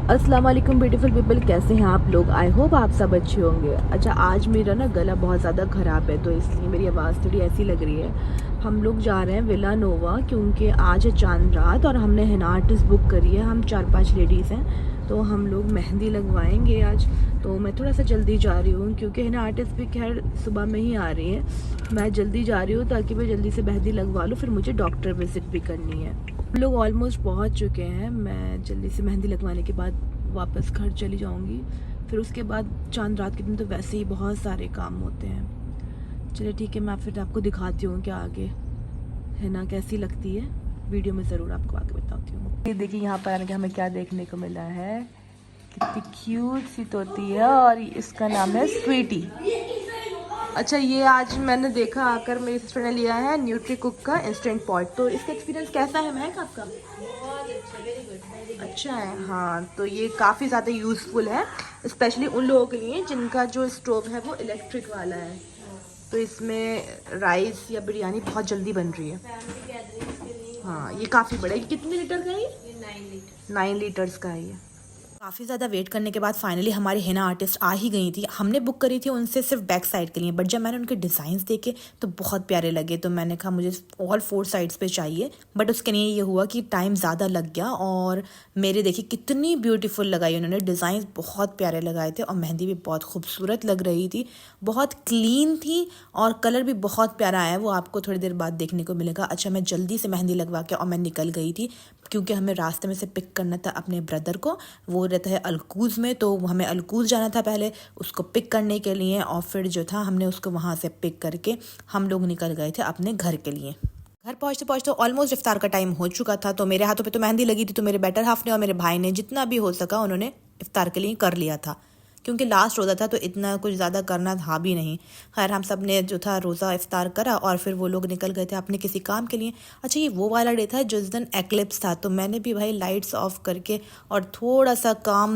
अस्सलाम वालेकुम beautiful people, कैसे हैं आप लोग। आई होप आप सब अच्छे होंगे। अच्छा, आज मेरा ना गला बहुत ज़्यादा ख़राब है तो इसलिए मेरी आवाज़ थोड़ी ऐसी लग रही है। हम लोग जा रहे हैं विला नोवा क्योंकि आज है चांद रात और हमने हिना आर्टिस्ट बुक करी है। हम 4-5 लेडीज़ हैं तो हम लोग मेहंदी लगवाएंगे आज। तो मैं थोड़ा सा जल्दी जा रही हूँ क्योंकि हिना आर्टिस्ट भी खैर सुबह में ही आ रही है। मैं जल्दी जा रही हूँ ताकि मैं जल्दी से मेहंदी लगवा लूँ, फिर मुझे डॉक्टर विज़िट भी करनी है। हम लोग ऑलमोस्ट पहुंच चुके हैं। मैं जल्दी से मेहंदी लगवाने के बाद वापस घर चली जाऊंगी। फिर उसके बाद चांद रात के दिन तो वैसे ही बहुत सारे काम होते हैं। चलिए ठीक है, मैं फिर आपको दिखाती हूँ कि आगे है ना कैसी लगती है। वीडियो में ज़रूर आपको आगे बताती हूँ। ये देखिए यहाँ पर आने के हमें क्या देखने को मिला है। कितनी क्यूट सी तोती है और इसका नाम है स्वीटी। अच्छा, ये आज मैंने देखा आकर मेरी सिस्टर ने लिया है न्यूट्री कुक का इंस्टेंट पॉट। तो इसका एक्सपीरियंस कैसा है महक आपका? अच्छा है। हाँ, तो ये काफ़ी ज़्यादा यूज़फुल है, स्पेशली उन लोगों के लिए जिनका जो स्टोव है वो इलेक्ट्रिक वाला है। तो इसमें राइस या बिरयानी बहुत जल्दी बन रही है। हाँ, ये काफ़ी बड़ा है। ये कितने लीटर का है? ये 9 लीटर्स का है ये। काफ़ी ज़्यादा वेट करने के बाद फाइनली हमारी हिना आर्टिस्ट आ ही गई थी। हमने बुक करी थी उनसे सिर्फ बैक साइड के लिए, बट जब मैंने उनके डिज़ाइंस देखे तो बहुत प्यारे लगे। तो मैंने कहा मुझे ऑल 4 साइड्स पे चाहिए, बट उसके लिए ये हुआ कि टाइम ज़्यादा लग गया। और मेरे देखिए कितनी ब्यूटीफुल लगाई उन्होंने, डिज़ाइन बहुत प्यारे लगाए थे और मेहंदी भी बहुत खूबसूरत लग रही थी, बहुत क्लीन थी और कलर भी बहुत प्यारा आया। वो आपको थोड़ी देर बाद देखने को मिलेगा। अच्छा, मैं जल्दी से मेहंदी लगवा के और मैं निकल गई थी क्योंकि हमें रास्ते में से पिक करना था अपने ब्रदर को। वो रहता है अलकूज़ में, तो हमें अलकूज़ जाना था पहले उसको पिक करने के लिए, और फिर जो था हमने उसको वहाँ से पिक करके हम लोग निकल गए थे अपने घर के लिए। घर पहुँचते पहुँचते ऑलमोस्ट इफ्तार का टाइम हो चुका था। तो मेरे हाथों पे तो मेहंदी लगी थी, तो मेरे बेटर हाफ ने और मेरे भाई ने जितना भी हो सका उन्होंने इफ्तार के लिए कर लिया था क्योंकि लास्ट रोज़ा था तो इतना कुछ ज़्यादा करना था भी नहीं। खैर हम सब ने जो था रोज़ा इफ्तार करा और फिर वो लोग निकल गए थे अपने किसी काम के लिए। अच्छा, ये वो वाला डे था जिस दिन एक्लिप्स था, तो मैंने भी भाई लाइट्स ऑफ करके और थोड़ा सा काम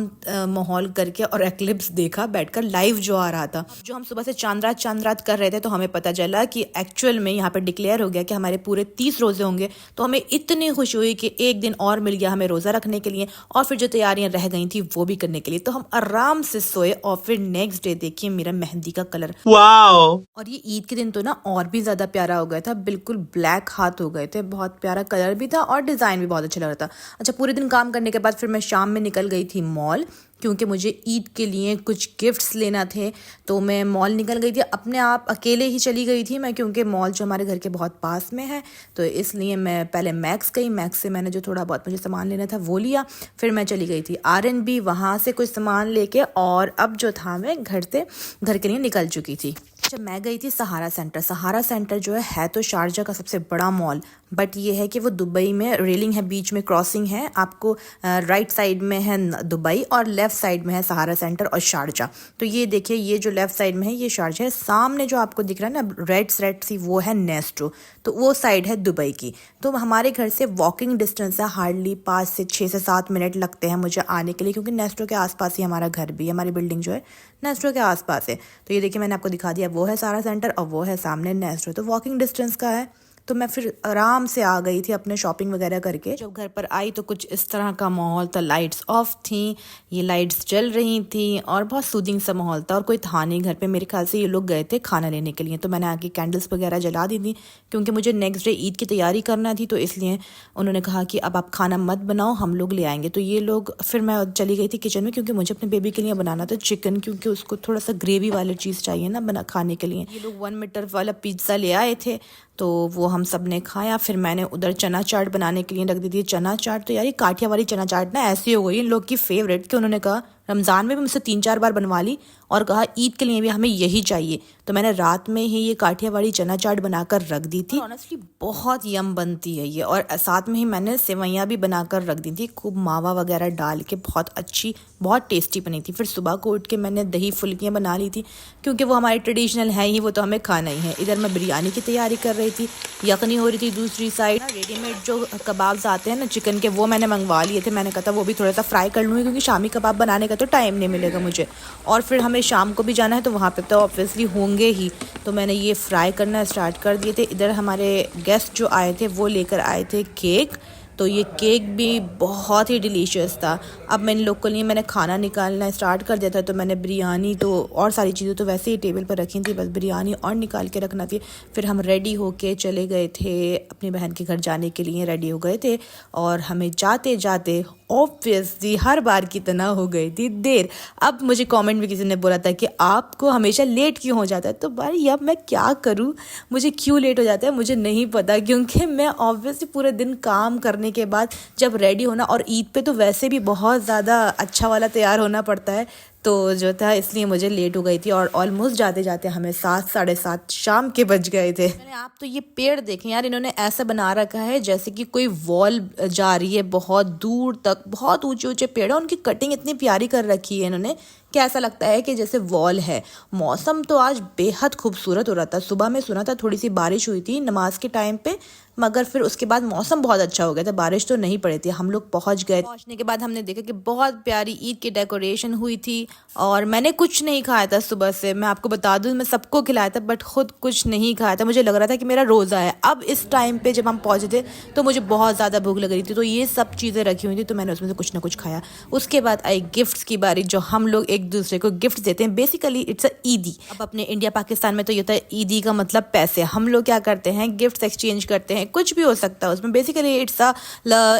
माहौल करके और एक्लिप्स देखा बैठकर लाइव जो आ रहा था। जो हम सुबह से चांद रात कर रहे थे तो हमें पता चला कि एक्चुअल में यहाँ पर डिक्लेयर हो गया कि हमारे पूरे 30 रोज़े होंगे। तो हमें इतनी खुशी हुई कि एक दिन और मिल गया हमें रोज़ा रखने के लिए और फिर जो तैयारियां रह गई थी वो भी करने के लिए। तो हम आराम से सोए और फिर नेक्स्ट डे देखिए मेरा मेहंदी का कलर, वाओ! और ये ईद के दिन तो ना और भी ज्यादा प्यारा हो गया था, बिल्कुल ब्लैक हाथ हो गए थे, बहुत प्यारा कलर भी था और डिजाइन भी बहुत अच्छा लग रहा था। अच्छा, पूरे दिन काम करने के बाद फिर मैं शाम में निकल गई थी मॉल क्योंकि मुझे ईद के लिए कुछ गिफ्ट्स लेना थे। तो मैं मॉल निकल गई थी, अपने आप अकेले ही चली गई थी मैं क्योंकि मॉल जो हमारे घर के बहुत पास में है। तो इसलिए मैं पहले मैक्स गई, मैक्स से मैंने जो थोड़ा बहुत मुझे सामान लेना था वो लिया। फिर मैं चली गई थी R&B, वहाँ से कुछ सामान लेके और अब जो था मैं घर के लिए निकल चुकी थी। अच्छा, मैं गई थी सहारा सेंटर। सहारा सेंटर जो है तो शारजा का सबसे बड़ा मॉल, बट ये है कि वो दुबई में रेलिंग है, बीच में क्रॉसिंग है। आपको राइट साइड में है दुबई और लेफ्ट साइड में है सहारा सेंटर और शारजा। तो ये देखिए, ये जो लेफ्ट साइड में है ये शारजा है, सामने जो आपको दिख रहा है ना रेड सी वो है नेस्टो, तो वो साइड है दुबई की। तो हमारे घर से वॉकिंग डिस्टेंस है, हार्डली 5 से 6 से 7 मिनट लगते हैं मुझे आने के लिए क्योंकि नेस्टो के आसपास ही हमारा घर भी है, हमारी बिल्डिंग जो है नेस्टो के आसपास है। तो ये देखिए मैंने आपको दिखा दिया, वो है सहारा सेंटर और वो है सामने नेस्टो, तो वॉकिंग डिस्टेंस का है। तो मैं फिर आराम से आ गई थी अपने शॉपिंग वगैरह करके। जब घर पर आई तो कुछ इस तरह का माहौल था, लाइट्स ऑफ थी, ये लाइट्स जल रही थी और बहुत सूदिंग सा माहौल था और कोई था नहीं घर पे। मेरे ख्याल से ये लोग गए थे खाना लेने के लिए, तो मैंने आके कैंडल्स वगैरह जला दी थी क्योंकि मुझे नेक्स्ट डे ईद की तैयारी करना थी। तो इसलिए उन्होंने कहा कि अब आप खाना मत बनाओ, हम लोग ले आएंगे। तो ये लोग, फिर मैं चली गई थी किचन में क्योंकि मुझे अपने बेबी के लिए बनाना था चिकन, क्योंकि उसको थोड़ा सा ग्रेवी वाली चीज़ चाहिए ना बना खाने के लिए। ये लोग 1 मीटर वाला पिज्ज़ा ले आए थे तो वो हम सब ने खाया। फिर मैंने उधर चना चाट बनाने के लिए रख दी थी। चना चाट तो यार ये काठिया वाली चना चाट ना ऐसी हो गई इन लोग की फेवरेट कि उन्होंने कहा, रमज़ान में भी मुझसे 3-4 बार बनवा ली और कहा ईद के लिए भी हमें यही चाहिए। तो मैंने रात में ही ये काठियावाड़ी चना चाट बनाकर रख दी थी। ऑनेस्टली बहुत यम बनती है ये, और साथ में ही मैंने सेवैयाँ भी बनाकर रख दी थी, खूब मावा वगैरह डाल के, बहुत अच्छी बहुत टेस्टी बनी थी। फिर सुबह को उठ के मैंने दही फुल्कियाँ बना ली थी क्योंकि वो हमारी ट्रेडिशनल है ही, वो तो हमें खाना ही है। इधर मैं बिरयानी की तैयारी कर रही थी, यखनी हो रही थी। दूसरी साइड रेडीमेड जो कबाब्स आते हैं ना चिकन के, वो मैंने मंगवा लिए थे। मैंने कहा था वो भी थोड़ा सा फ्राई कर लूँगी क्योंकि शामी कबाब बनाने का तो टाइम नहीं मिलेगा मुझे, और फिर हमें शाम को भी जाना है तो वहाँ पे तो ऑब्वियसली होंगे ही। तो मैंने ये फ्राई करना स्टार्ट कर दिए थे। इधर हमारे गेस्ट जो आए थे वो लेकर आए थे केक, तो ये केक भी बहुत ही डिलीशियस था। अब मैं इन लोग के लिए मैंने खाना निकालना स्टार्ट कर दिया था, तो मैंने बिरयानी तो और सारी चीज़ें तो वैसे ही टेबल पर रखी थी, बस बिरयानी और निकाल के रखना थी। फिर हम रेडी होके चले गए थे, अपनी बहन के घर जाने के लिए रेडी हो गए थे, और हमें जाते जाते ऑब्वियसली हर बार की तरह हो गई थी देर। अब मुझे कमेंट में किसी ने बोला था कि आपको हमेशा लेट क्यों हो जाता है, तो भाई अब मैं क्या करूं, मुझे क्यों लेट हो जाता है मुझे नहीं पता, क्योंकि मैं ऑब्वियसली पूरे दिन काम करने के बाद जब रेडी होना, और ईद पे तो वैसे भी बहुत ज़्यादा अच्छा वाला तैयार होना पड़ता है, तो जो था इसलिए मुझे लेट हो गई थी, और ऑलमोस्ट जाते जाते हमें 7 साढ़े 7 शाम के बज गए थे। मैंने आप तो ये पेड़ देखें यार, इन्होंने ऐसा बना रखा है जैसे कि कोई वॉल जा रही है बहुत दूर तक, बहुत ऊंचे ऊंचे पेड़ है, उनकी कटिंग इतनी प्यारी कर रखी है इन्होंने कि ऐसा लगता है कि जैसे वॉल है। मौसम तो आज बेहद खूबसूरत हो रहा था। सुबह में सुना था थोड़ी सी बारिश हुई थी नमाज के टाइम पे, मगर फिर उसके बाद मौसम बहुत अच्छा हो गया था, बारिश तो नहीं पड़ी थी। हम लोग पहुंच गए, पहुंचने के बाद हमने देखा कि बहुत प्यारी ईद की डेकोरेशन हुई थी, और मैंने कुछ नहीं खाया था सुबह से। मैं आपको बता दूं, मैं सबको खिलाया था बट खुद कुछ नहीं खाया था। मुझे लग रहा था कि मेरा रोज़ा है। अब इस टाइम पे जब हम पहुंचे थे तो मुझे बहुत ज़्यादा भूख लग रही थी, तो ये सब चीज़ें रखी हुई थी, तो मैंने उसमें से कुछ ना कुछ खाया। उसके बाद आई गिफ्ट्स की बारी, जो हम लोग एक दूसरे को गिफ्ट देते हैं। बेसिकली इट्स अ ईदी। अब अपने इंडिया पाकिस्तान में तो ये होता है ईदी का मतलब पैसे। हम लोग क्या करते हैं, गिफ्ट्स एक्सचेंज करते हैं, कुछ भी हो सकता है उसमें। Basically it's a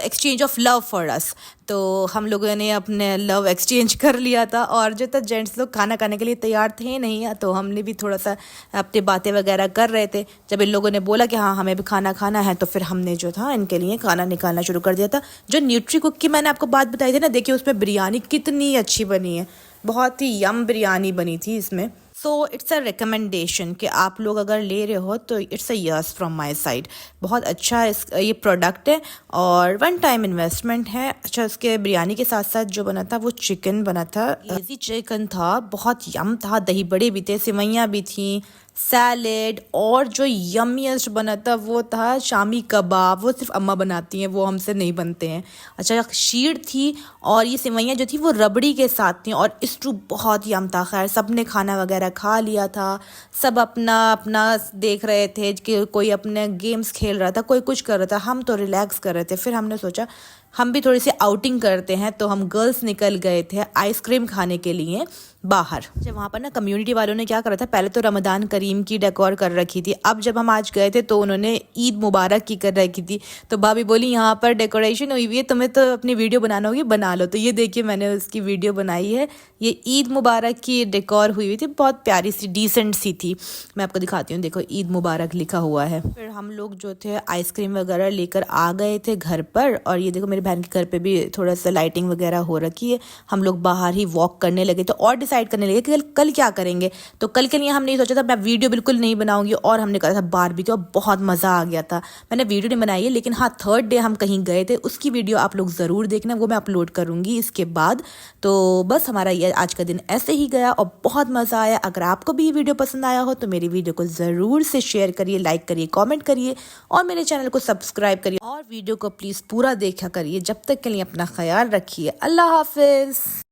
exchange of love for us. तो हम लोगों ने अपने लव एक्सचेंज कर लिया था, और जो था जेंट्स लोग खाना खाने के लिए तैयार थे नहीं, तो हमने भी थोड़ा सा अपनी बातें वगैरह कर रहे थे। जब इन लोगों ने बोला कि हाँ हमें भी खाना खाना है, तो फिर हमने जो था इनके लिए खाना निकालना शुरू कर दिया था। जो न्यूट्री कुक की मैंने आपको बात बताई थी ना, देखिए उसमें बिरयानी कितनी अच्छी बनी है, बहुत ही यम बिरयानी बनी थी इसमें। सो इट्स अ रिकमेंडेशन कि आप लोग अगर ले रहे हो तो it's a yes from my side. बहुत अच्छा ये प्रोडक्ट है और वन टाइम इन्वेस्टमेंट है। अच्छा, उसके बिरयानी के साथ साथ जो बना था वो चिकन बना था, इजी चिकन था, बहुत यम था, दही बड़े भी थे, सिवैयाँ भी थी, सैलेड, और जो यम्मीस्ट बना था वो था शामी कबाब। वो सिर्फ अम्मा बनाती हैं, वो हमसे नहीं बनते हैं। अच्छा, शीर थी, और ये सिवैयाँ जो थी वो रबड़ी के साथ थी, और स्टू बहुत यम था। खैर सब ने खाना वगैरह खा लिया था, सब अपना अपना देख रहे थे कि कोई अपने गेम्स खेल रहा था, कोई कुछ कर रहा था, हम तो रिलैक्स कर रहे थे। फिर हमने सोचा हम भी थोड़ी सी आउटिंग करते हैं, तो हम गर्ल्स निकल गए थे आइसक्रीम खाने के लिए बाहर। जब वहाँ पर ना कम्युनिटी वालों ने क्या करा था, पहले तो रमज़ान करीम की डेकोर कर रखी थी। अब जब हम आज गए थे तो उन्होंने ईद मुबारक की कर रखी थी। तो भाभी बोली यहाँ पर डेकोरेशन हुई हुई है, तुम्हें तो अपनी वीडियो बनाना होगी, बना लो। तो ये देखिए मैंने उसकी वीडियो बनाई है। ये ईद मुबारक की डेकोर हुई हुई थी, बहुत प्यारी सी डिसेंट सी थी। मैं आपको दिखाती हूँ, देखो ईद मुबारक लिखा हुआ है। फिर हम लोग जो थे आइसक्रीम वगैरह लेकर आ गए थे घर पर, और ये देखो मेरे बहन के घर पे भी थोड़ा सा लाइटिंग वगैरह हो रखी है। हम लोग बाहर ही वॉक करने लगे थे, और डिसाइड करने लगे कि कल क्या करेंगे। तो कल के लिए हमने सोचा था मैं वीडियो बिल्कुल नहीं बनाऊंगी, और हमने कहा था बारबेक्यू। बहुत मज़ा आ गया था। मैंने वीडियो नहीं बनाई है, लेकिन हाँ 3rd डे हम कहीं गए थे, उसकी वीडियो आप लोग ज़रूर देखना, वो मैं अपलोड करूँगी इसके बाद। तो बस हमारा ये आज का दिन ऐसे ही गया, और बहुत मज़ा आया। अगर आपको भी ये वीडियो पसंद आया हो तो मेरी वीडियो को ज़रूर से शेयर करिए, लाइक करिए, कॉमेंट करिए, और मेरे चैनल को सब्सक्राइब करिए, और वीडियो को प्लीज़ पूरा देखा करिए। जब तक के लिए अपना ख्याल रखिए। अल्लाह हाफिज़।